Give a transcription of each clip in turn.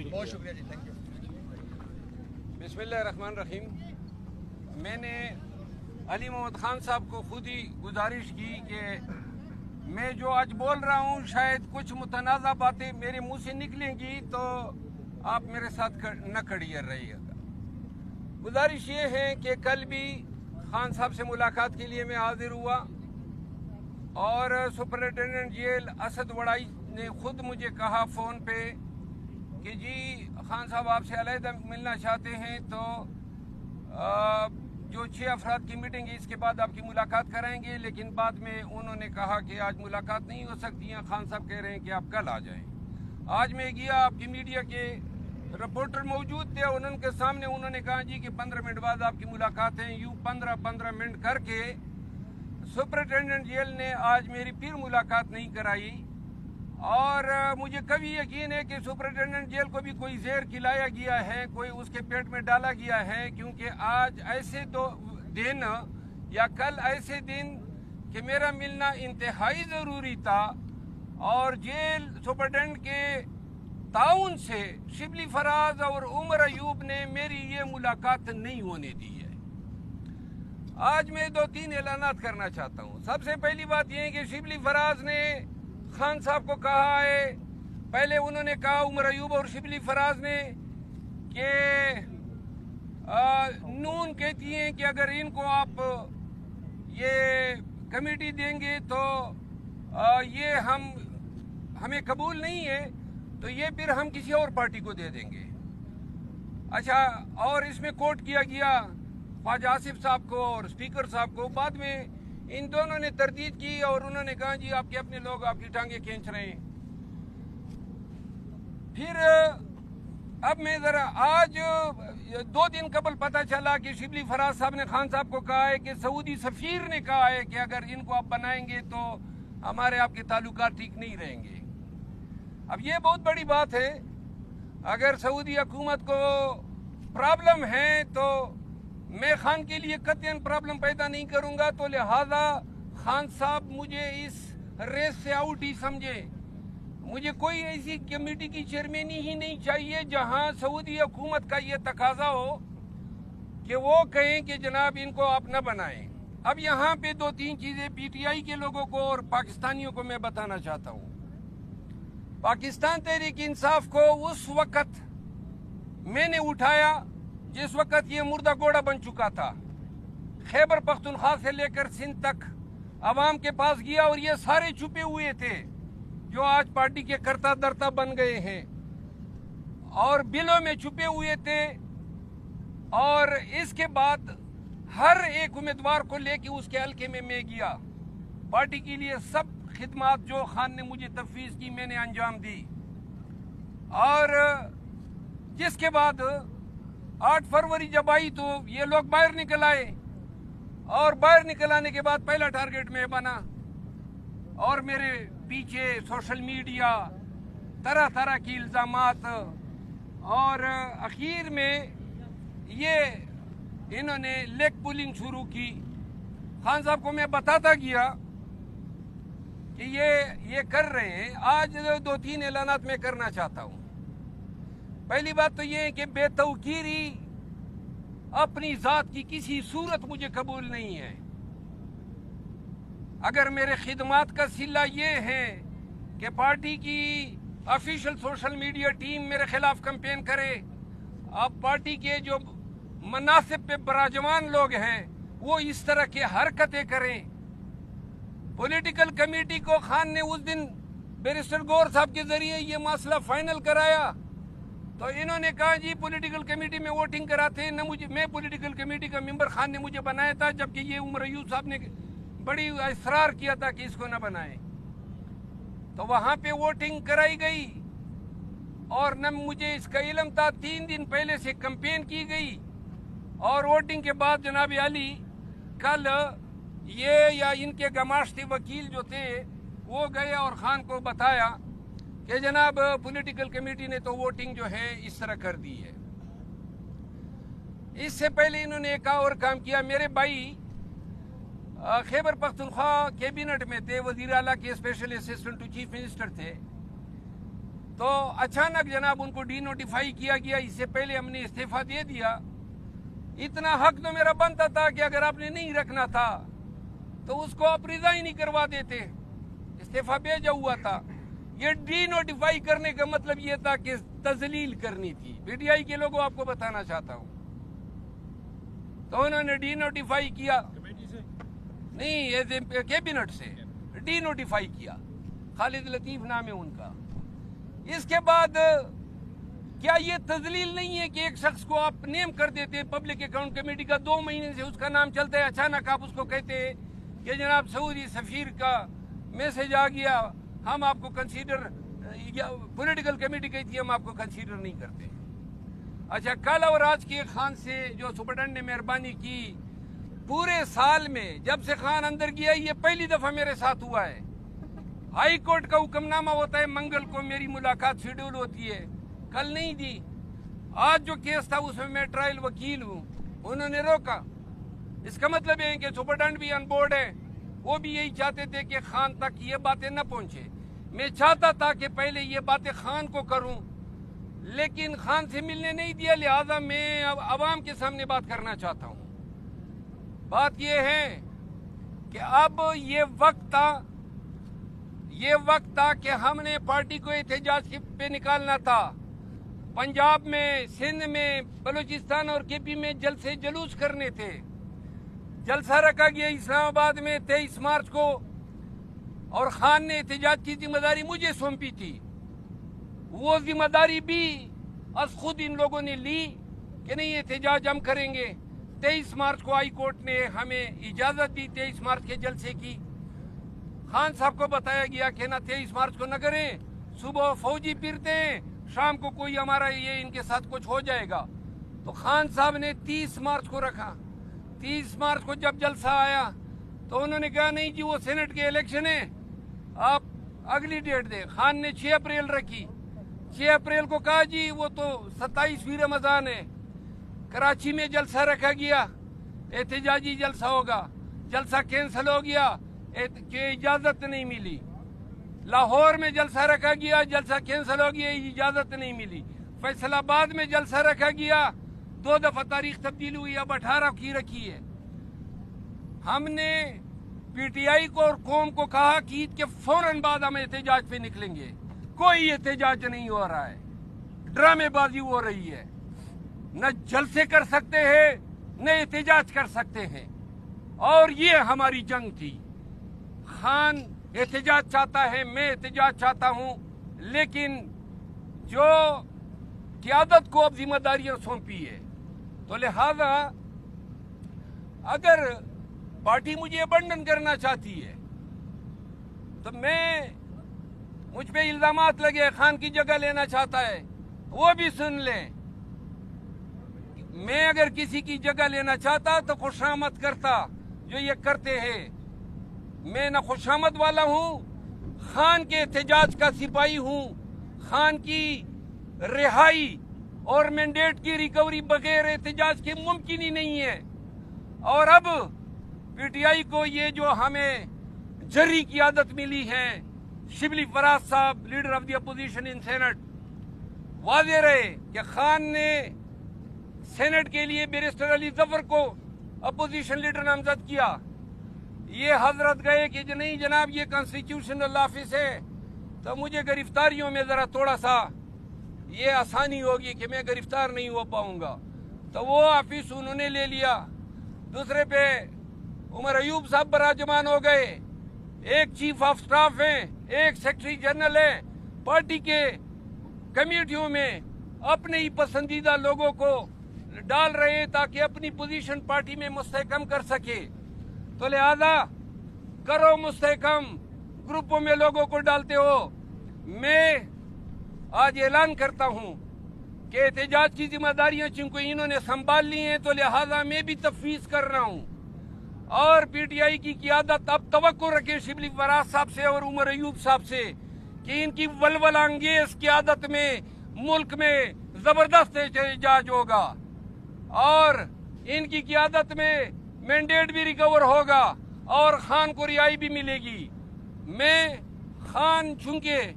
بہت شکریہ جی، thank you. بسم اللہ الرحمن الرحیم۔ میں نے علی محمد خان صاحب کو خود ہی گزارش کی کہ میں جو آج بول رہا ہوں شاید کچھ متنازع باتیں میرے منہ سے نکلیں گی تو آپ میرے ساتھ نہ کھڑی رہیے گا۔ گزارش یہ ہے کہ کل بھی خان صاحب سے ملاقات کے لیے میں حاضر ہوا اور سپرنٹینڈنٹ جیل اسد وڑائی نے خود مجھے کہا فون پہ کہ جی خان صاحب آپ سے علیحدہ ملنا چاہتے ہیں تو جو 6 افراد کی میٹنگ ہے اس کے بعد آپ کی ملاقات کرائیں گے، لیکن بعد میں انہوں نے کہا کہ آج ملاقات نہیں ہو سکتی ہیں، خان صاحب کہہ رہے ہیں کہ آپ کل آ جائیں۔ آج میں گیا، آپ کی میڈیا کے رپورٹر موجود تھے، ان کے سامنے انہوں نے کہا جی کہ 15 منٹ بعد آپ کی ملاقات ہے۔ یوں 15 منٹ کر کے سپرنٹینڈنٹ جیل نے آج میری پھر ملاقات نہیں کرائی، اور مجھے کبھی یقین ہے کہ سپرنٹینڈنٹ جیل کو بھی کوئی زہر کھلایا گیا ہے، کوئی اس کے پیٹ میں ڈالا گیا ہے، کیونکہ آج ایسے دن یا کل ایسے دن کہ میرا ملنا انتہائی ضروری تھا، اور جیل سپرنٹینڈنٹ کے تعاون سے شبلی فراز اور عمر ایوب نے میری یہ ملاقات نہیں ہونے دی ہے۔ آج میں 2-3 اعلانات کرنا چاہتا ہوں۔ سب سے پہلی بات یہ ہے کہ شبلی فراز نے خان صاحب کو کہا ہے، پہلے انہوں نے کہا عمر ایوب اور شبلی فراز نے کہ نون کہتی ہیں کہ اگر ان کو آپ یہ کمیٹی دیں گے تو یہ ہمیں قبول نہیں ہے، تو یہ پھر ہم کسی اور پارٹی کو دے دیں گے۔ اچھا، اور اس میں کوٹ کیا گیا خواجہ آصف صاحب کو اور اسپیکر صاحب کو۔ بعد میں ان دونوں نے تردید کی اور انہوں نے کہا جی آپ کے اپنے لوگ آپ کی ٹانگیں کھینچ رہے ہیں۔ پھر اب میں ذرا آج 2 دن قبل پتہ چلا کہ شبلی فراز صاحب نے خان صاحب کو کہا ہے کہ سعودی سفیر نے کہا ہے کہ اگر ان کو آپ بنائیں گے تو ہمارے آپ کے تعلقات ٹھیک نہیں رہیں گے۔ اب یہ بہت بڑی بات ہے، اگر سعودی حکومت کو پرابلم ہے تو میں خان کے لیے قطعاً پرابلم پیدا نہیں کروں گا، تو لہذا خان صاحب مجھے اس ریس سے آؤٹ ہی سمجھے۔ مجھے کوئی ایسی کمیٹی کی چیئرمینی ہی نہیں چاہیے جہاں سعودی حکومت کا یہ تقاضا ہو کہ وہ کہیں کہ جناب ان کو آپ نہ بنائیں۔ اب یہاں پہ 2-3 چیزیں پی ٹی آئی کے لوگوں کو اور پاکستانیوں کو میں بتانا چاہتا ہوں۔ پاکستان تحریک انصاف کو اس وقت میں نے اٹھایا جس وقت یہ مردہ گھوڑا بن چکا تھا۔ خیبر پختونخوا سے لے کر سندھ تک عوام کے پاس گیا، اور یہ سارے چھپے ہوئے تھے جو آج پارٹی کے کرتا درتا بن گئے ہیں، اور بلوں میں چھپے ہوئے تھے، اور اس کے بعد ہر ایک امیدوار کو لے کے اس کے حلقے میں گیا۔ پارٹی کے لیے سب خدمات جو خان نے مجھے تفویض کی میں نے انجام دی، اور جس کے بعد 8 فروری جب آئی تو یہ لوگ باہر نکل آئے، اور باہر نکل آنے کے بعد پہلا ٹارگٹ میں بنا، اور میرے پیچھے سوشل میڈیا طرح طرح کی الزامات، اور اخیر میں یہ انہوں نے لیگ پولنگ شروع کی۔ خان صاحب کو میں بتاتا گیا کہ یہ کر رہے ہیں۔ آج 2-3 اعلانات میں کرنا چاہتا ہوں۔ پہلی بات تو یہ ہے کہ بے توقیری اپنی ذات کی کسی صورت مجھے قبول نہیں ہے۔ اگر میرے خدمات کا صلہ یہ ہے کہ پارٹی کی آفیشل سوشل میڈیا ٹیم میرے خلاف کمپین کرے، اب پارٹی کے جو مناصب پہ براجمان لوگ ہیں وہ اس طرح کی حرکتیں کریں۔ پولیٹیکل کمیٹی کو خان نے اس دن بیرسٹر گور صاحب کے ذریعے یہ مسئلہ فائنل کرایا، تو انہوں نے کہا جی پولیٹیکل کمیٹی میں ووٹنگ کراتے ہیں نہ میں پولیٹیکل کمیٹی کا ممبر خان نے مجھے بنایا تھا، جبکہ یہ عمر ایوب صاحب نے بڑی اصرار کیا تھا کہ اس کو نہ بنائیں۔ تو وہاں پہ ووٹنگ کرائی گئی، اور نہ مجھے اس کا علم تھا، 3 دن پہلے سے کمپین کی گئی، اور ووٹنگ کے بعد جناب علی کل یہ یا ان کے گماشتی وکیل جو تھے وہ گئے اور خان کو بتایا کہ جناب پولیٹیکل کمیٹی نے تو ووٹنگ جو ہے اس طرح کر دی ہے۔ اس سے پہلے انہوں نے ایک اور کام کیا۔ میرے بھائی خیبر پختونخوا کیبنٹ میں تھے، وزیر اعلیٰ کے special assistant to chief minister تھے۔ تو اچانک جناب ان کو ڈی نوٹیفائی کیا گیا. اس سے پہلے ہم نے استعفیٰ دے دیا. اتنا حق تو میرا بنتا تھا کہ اگر آپ نے نہیں رکھنا تھا تو اس کو آپ ریزائن نہیں کروا دیتے. استعفیٰ بھیجا ہوا تھا. یہ ڈی نوٹیفائی کرنے کا مطلب یہ تھا کہ تذلیل کرنی تھی. پی ٹی آئی کے لوگوں آپ کو بتانا چاہتا ہوں. تو انہوں نے ڈی نوٹیفائی کیا, نہیں کیبنٹ سے ڈی نوٹیفائی کیا. خالد لطیف نام ہے ان کا. اس کے بعد کیا یہ تذلیل نہیں ہے کہ ایک شخص کو آپ نیم کر دیتے ہیں پبلک اکاؤنٹ کمیٹی کا, 2 مہینے سے اس کا نام چلتا ہے, اچانک آپ اس کو کہتے ہیں کہ جناب سعودی سفیر کا میسج آ گیا, ہم آپ کو کنسیڈر, پولیٹیکل کمیٹی کہتی تھی ہم آپ کو کنسیڈر نہیں کرتے. اچھا, کل اور آج کے خان سے جو سپرڈنٹ نے مہربانی کی, پورے سال میں جب سے خان اندر گیا یہ پہلی دفعہ میرے ساتھ ہوا ہے. ہائی کورٹ کا حکم نامہ ہوتا ہے, منگل کو میری ملاقات شیڈول ہوتی ہے, کل نہیں دی. آج جو کیس تھا اس میں ٹرائل وکیل ہوں, انہوں نے روکا. اس کا مطلب یہ ہے کہ سپرڈنٹ بھی آن بورڈ ہے. وہ بھی یہی چاہتے تھے کہ خان تک یہ باتیں نہ پہنچے. میں چاہتا تھا کہ پہلے یہ باتیں خان کو کروں, لیکن خان سے ملنے نہیں دیا, لہذا میں اب عوام کے سامنے بات کرنا چاہتا ہوں. بات یہ ہے کہ اب یہ وقت تھا کہ ہم نے پارٹی کو احتجاج پہ نکالنا تھا. پنجاب میں, سندھ میں, بلوچستان اور کے پی میں جلسے جلوس کرنے تھے. جلسہ رکھا گیا اسلام آباد میں 23 مارچ کو, اور خان نے احتجاج کی ذمہ داری مجھے سونپی تھی. وہ ذمہ داری بھی از خود ان لوگوں نے لی کہ نہیں احتجاج ہم کریں گے. 23 مارچ کو ہائی کورٹ نے ہمیں اجازت دی 23 مارچ کے جلسے کی. خان صاحب کو بتایا گیا کہ نہ 23 مارچ کو نہ کریں, صبح فوجی پھرتے ہیں, شام کو کوئی ہمارا یہ ان کے ساتھ کچھ ہو جائے گا. تو خان صاحب نے 30 مارچ کو رکھا. 30 مارچ کو جب جلسہ آیا تو انہوں نے کہا نہیں جی وہ سینٹ کے الیکشن ہیں, آپ اگلی ڈیٹ دیں. خان نے 6 اپریل رکھی. 6 اپریل کو کہا جی وہ تو 27ویں رمضان ہے. کراچی میں جلسہ رکھا گیا, احتجاجی جلسہ ہوگا. جلسہ کینسل ہو گیا کہ اجازت نہیں ملی. لاہور میں جلسہ رکھا گیا, جلسہ کینسل ہو گیا, اجازت نہیں ملی. فیصل آباد میں جلسہ رکھا گیا, 2 دفعہ تاریخ تبدیل ہوئی, اب 18 کی رکھی ہے. ہم نے پی ٹی آئی کو اور قوم کو کہا کہ عید کے فوراً بعد ہم احتجاج پہ نکلیں گے. کوئی احتجاج نہیں ہو رہا ہے, ڈرامے بازی ہو رہی ہے. نہ جلسے کر سکتے ہیں نہ احتجاج کر سکتے ہیں, اور یہ ہماری جنگ تھی. خان احتجاج چاہتا ہے, میں احتجاج چاہتا ہوں, لیکن جو قیادت کو اب ذمہ داریاں سونپی ہے, تو لہذا اگر پارٹی مجھے ابنڈن کرنا چاہتی ہے تو مجھ پہ الزامات لگے, خان کی جگہ لینا چاہتا ہے, وہ بھی سن لیں. میں اگر کسی کی جگہ لینا چاہتا تو خوشامد کرتا, جو یہ کرتے ہیں. میں نہ خوشامد والا ہوں, خان کے احتجاج کا سپاہی ہوں. خان کی رہائی اور مینڈیٹ کی ریکوری بغیر احتجاج کے ممکن ہی نہیں ہے. اور اب پی ٹی آئی کو یہ جو ہمیں جری کی عادت ملی ہے, شبلی فراز صاحب leader of the opposition in senate, واضح رہے کہ خان نے سینٹ کے لیے بیرسٹر علی ظفر کو اپوزیشن لیڈر نامزد کیا. یہ حضرت گئے کہ نہیں جناب یہ کانسٹیٹیوشنل آفس ہے, تو مجھے گرفتاریوں میں ذرا تھوڑا سا یہ آسانی ہوگی کہ میں گرفتار نہیں ہو پاؤں گا, تو وہ آفس انہوں نے لے لیا. دوسرے پہ عمر ایوب صاحب براجمان ہو گئے. ایک چیف آف سٹاف ہیں, ایک سیکرٹری جنرل ہیں, پارٹی کے کمیٹیوں میں اپنے ہی پسندیدہ لوگوں کو ڈال رہے تاکہ اپنی پوزیشن پارٹی میں مستحکم کر سکے. تو لہذا کرو مستحکم, گروپوں میں لوگوں کو ڈالتے ہو. میں آج اعلان کرتا ہوں کہ احتجاج کی ذمہ داریاں چونکہ انہوں نے سنبھال لی ہیں, تو لہذا میں بھی تفویض کر رہا ہوں. اور پی ٹی آئی کی قیادت اب توقع رکھے شبلی فراز صاحب سے اور عمر ایوب صاحب سے کہ ان کی ولولہ انگیز قیادت میں ملک میں زبردست احتجاج ہوگا, اور ان کی قیادت میں مینڈیٹ بھی ریکور ہوگا, اور خان کو رہائی بھی ملے گی. میں خان چونکہ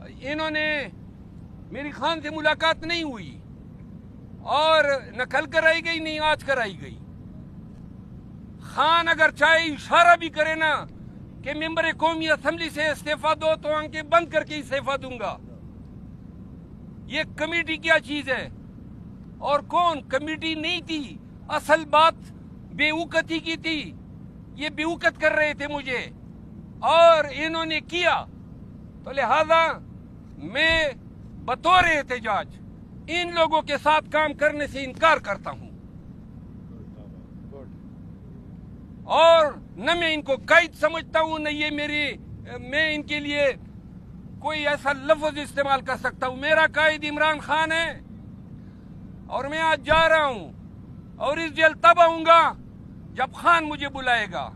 انہوں نے میری خان سے ملاقات نہیں ہوئی اور نہ کل کرائی گئی نہیں آج کرائی گئی. خان اگر چاہے اشارہ بھی کرے نا کہ ممبر قومی اسمبلی سے استعفیٰ دو تو آنکھیں بند کر کے استعفیٰ دوں گا. یہ کمیٹی کیا چیز ہے اور کون کمیٹی نہیں تھی. اصل بات بے وقتی کی تھی. یہ بے وقت کر رہے تھے مجھے اور انہوں نے کیا. تو لہذا میں بطور احتجاج ان لوگوں کے ساتھ کام کرنے سے انکار کرتا ہوں اور نہ میں ان کو قائد سمجھتا ہوں نہ یہ میں ان کے لیے کوئی ایسا لفظ استعمال کر سکتا ہوں. میرا قائد عمران خان ہے اور میں آج جا رہا ہوں اور اس جیل تب آؤں گا جب خان مجھے بلائے گا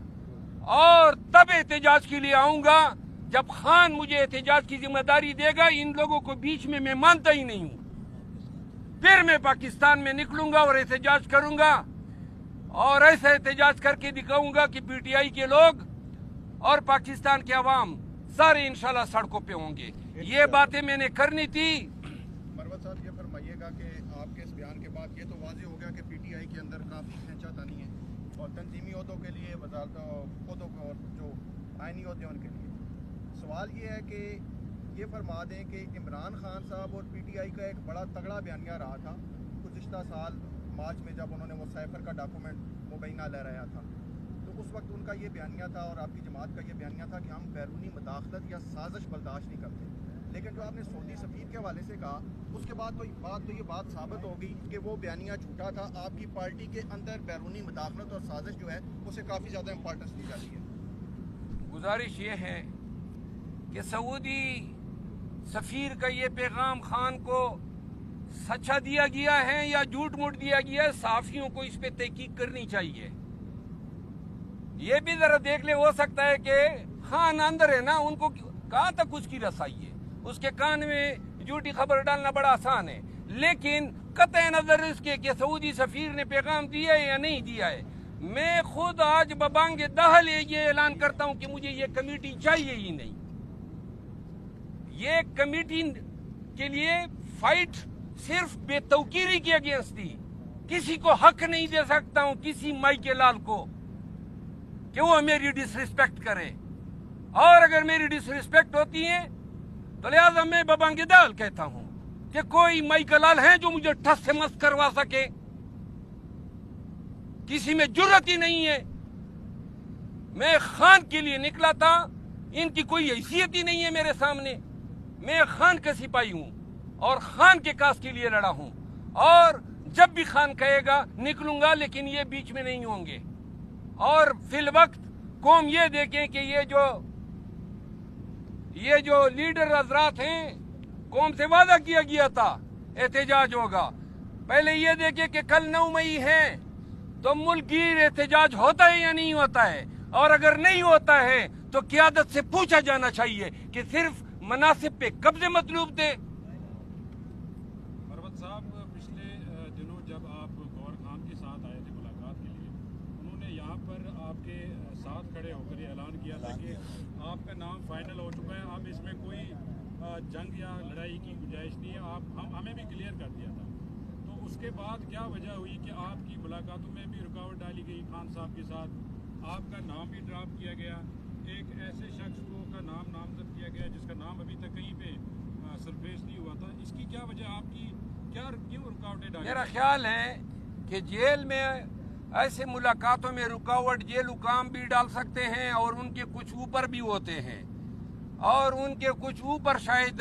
اور تب احتجاج کے لیے آؤں گا جب خان مجھے احتجاج کی ذمہ داری دے گا. ان لوگوں کو بیچ میں مانتا ہی نہیں ہوں. پھر میں پاکستان میں نکلوں گا اور احتجاج کروں گا اور ایسا احتجاج کر کے دکھاؤں گا کہ پی ٹی آئی کے لوگ اور پاکستان کے عوام سارے انشاءاللہ سڑکوں پہ ہوں گے. یہ باتیں میں نے کرنی تھی. مروت صاحب یہ فرمائیے گا کہ آپ کے اس بیان کے بعد یہ تو واضح ہو گیا کہ پی ٹی آئی کے اندر کافی کھینچا تانی ہے اور تنظیمی عہدوں کے لیے وزارت عہدوں اور جو آئینی عہدے ان کے لیے. سوال یہ ہے کہ یہ فرما دیں کہ عمران خان صاحب اور پی ٹی آئی کا ایک بڑا تگڑا بیانیہ رہا تھا گزشتہ سال مارچ میں جب انہوں نے وہ سائفر کا ڈاکومنٹ مبینہ لہرایا تھا. تو اس وقت ان کا یہ بیانیہ تھا اور آپ کی جماعت کا یہ بیانیہ تھا کہ ہم بیرونی مداخلت یا سازش برداشت نہیں کرتے. لیکن جو آپ نے سعودی سفیر کے حوالے سے کہا اس کے بعد تو یہ بات ثابت ہوگی کہ وہ بیانیہ جھوٹا تھا. آپ کی پارٹی کے اندر بیرونی مداخلت اور سازش جو ہے اسے کافی زیادہ امپورٹنس دی جاتی ہے. گزارش یہ ہے کہ سعودی سفیر کا یہ پیغام خان کو سچا دیا گیا ہے یا جھوٹ موٹ دیا گیا ہے. صحافیوں کو اس پہ تحقیق کرنی چاہیے. یہ بھی ذرا دیکھ لے. ہو سکتا ہے کہ خان اندر ہے نا ان کو کہاں تک اس کی رسائی ہے. اس کے کان میں جھوٹی خبر ڈالنا بڑا آسان ہے. لیکن قطع نظر اس کے کہ سعودی سفیر نے پیغام دیا ہے یا نہیں دیا ہے میں خود آج ببانگ دہل یہ اعلان کرتا ہوں کہ مجھے یہ کمیٹی چاہیے ہی نہیں. یہ کمیٹی کے لیے فائٹ صرف بے توقیری کے اگینسٹ تھی. کسی کو حق نہیں دے سکتا ہوں کسی مائی کے لال کو کہ وہ میری ڈس ریسپیکٹ کرے. اور اگر میری ڈس ریسپیکٹ ہوتی ہے تو لہٰذا میں ببانگ دہل کہتا ہوں کہ کوئی مائی کا لال ہے جو مجھے ٹھس سے مست کروا سکے. کسی میں جرت ہی نہیں ہے. میں خان کے لیے نکلا تھا. ان کی کوئی حیثیت ہی نہیں ہے میرے سامنے. میں خان کا سپاہی ہوں اور خان کے کاز کے لیے لڑا ہوں اور جب بھی خان کہے گا نکلوں گا لیکن یہ بیچ میں نہیں ہوں گے. اور فی الوقت قوم یہ دیکھیں کہ یہ جو لیڈر حضرات ہیں قوم سے وعدہ کیا گیا تھا احتجاج ہوگا. پہلے یہ دیکھیں کہ کل 9 مئی ہے تو ملک گیر احتجاج ہوتا ہے یا نہیں ہوتا ہے. اور اگر نہیں ہوتا ہے تو قیادت سے پوچھا جانا چاہیے کہ صرف مناصب پہ قبضے مطلوب تھے. مروت صاحب پچھلے دنوں جب آپ گور خان کے ساتھ آئے تھے ملاقات کے لیے انہوں نے یہاں پر آپ کے ساتھ کھڑے ہو کر یہ اعلان کیا تھا کہ آپ کا نام فائنل ہو چکا ہے. اب اس میں کوئی جنگ یا لڑائی کی گنجائش نہیں ہے. ہمیں بھی کلیئر کر دیا تھا. تو اس کے بعد کیا وجہ ہوئی کہ آپ کی ملاقاتوں میں بھی رکاوٹ ڈالی گئی خان صاحب کے ساتھ. آپ کا نام بھی ڈراپ کیا گیا. ایک ایسے شخص کو کا نام نامزد کیا گیا جس کا نام ابھی تک کہیں پہ سرفیس نہیں ہوا تھا. اس کی کیا وجہ آپ کی کیوں رکاوٹیں ڈالی؟ میرا خیال ہے کہ جیل میں ایسے ملاقاتوں میں رکاوٹ جیل حکام بھی ڈال سکتے ہیں اور ان کے کچھ اوپر بھی ہوتے ہیں اور ان کے کچھ اوپر شاید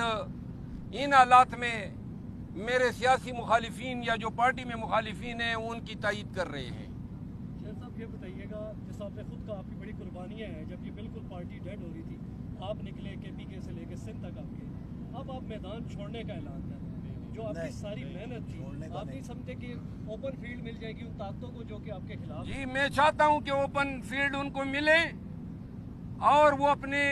ان حالات میں میرے سیاسی مخالفین یا جو پارٹی میں مخالفین ہیں ان کی تائید کر رہے ہیں. شیر صاحب یہ بتائیے گا جس آپ نے خود کا آپ کی بڑی قربانیاں ہیں جب یہ بالکل پارٹی ڈیڈ ہو رہی تھی آپ نکلے کے پی کے سے لے کے سندھ تک آپ گئے. اب آپ میدان چھوڑنے کا اعلان کر جو آپ کی ساری محنت تھی آپ نہیں سمجھتے کہ اوپن فیلڈ مل جائے گی ان طاقتوں کو جو کہ آپ کے خلاف؟ جی میں چاہتا ہوں کہ اوپن فیلڈ ان کو ملے اور وہ اپنے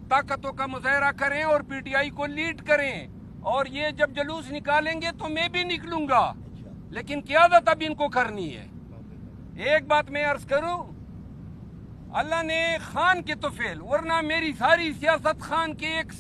طاقتوں کا مظاہرہ کریں اور پی ٹی آئی کو لیڈ کریں. اور یہ جب جلوس نکالیں گے تو میں بھی نکلوں گا لیکن قیادت اب ان کو کرنی ہے. ایک بات میں عرض کروں اللہ نے خان کے تو فیل ورنہ میری ساری سیاست خان کے ایک